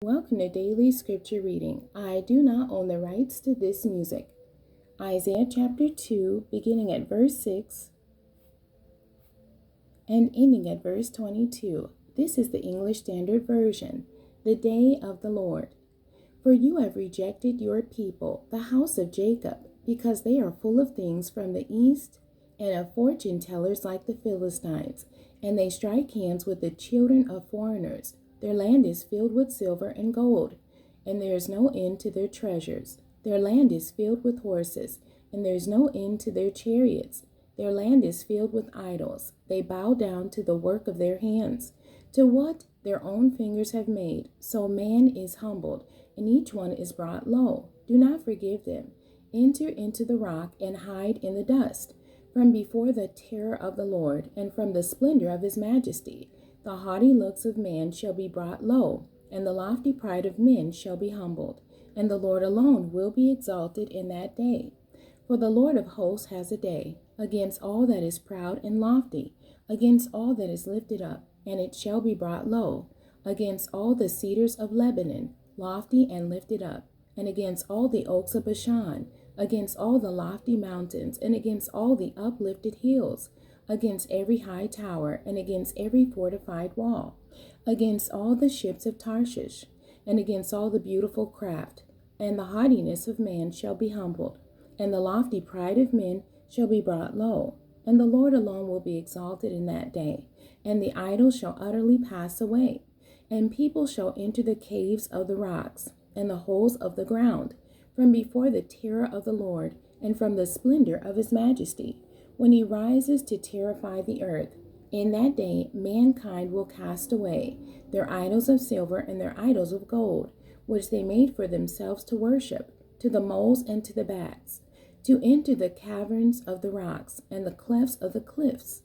Welcome to Daily Scripture Reading. I do not own the rights to this music. Isaiah chapter 2, beginning at verse 6 and ending at verse 22. This is the English Standard Version. The day of the Lord. For you have rejected your people, the house of Jacob, because they are full of things from the east and of fortune tellers like the Philistines, and they strike hands with the children of foreigners. Their land is filled with silver and gold, and there is no end to their treasures. Their land is filled with horses, and there is no end to their chariots. Their land is filled with idols. They bow down to the work of their hands, to what their own fingers have made. So man is humbled, and each one is brought low. Do not forgive them. Enter into the rock and hide in the dust, from before the terror of the Lord, and from the splendor of his majesty. The haughty looks of man shall be brought low, and the lofty pride of men shall be humbled, and the Lord alone will be exalted in that day. For the Lord of hosts has a day against all that is proud and lofty, against all that is lifted up, and it shall be brought low, against all the cedars of Lebanon, lofty and lifted up, and against all the oaks of Bashan, against all the lofty mountains, and against all the uplifted hills, against every high tower, and against every fortified wall, against all the ships of Tarshish, and against all the beautiful craft. And the haughtiness of man shall be humbled, and the lofty pride of men shall be brought low. And the Lord alone will be exalted in that day, and the idols shall utterly pass away. And people shall enter the caves of the rocks, and the holes of the ground, from before the terror of the Lord, and from the splendor of his majesty, when he rises to terrify the earth. In that day mankind will cast away their idols of silver and their idols of gold, which they made for themselves to worship, to the moles and to the bats, to enter the caverns of the rocks and the clefts of the cliffs,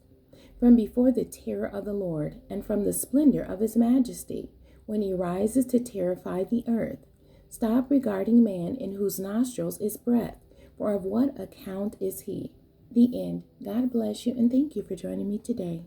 from before the terror of the Lord, and from the splendor of his majesty, when he rises to terrify the earth. Stop regarding man, in whose nostrils is breath, for of what account is he? The end. God bless you, and thank you for joining me today.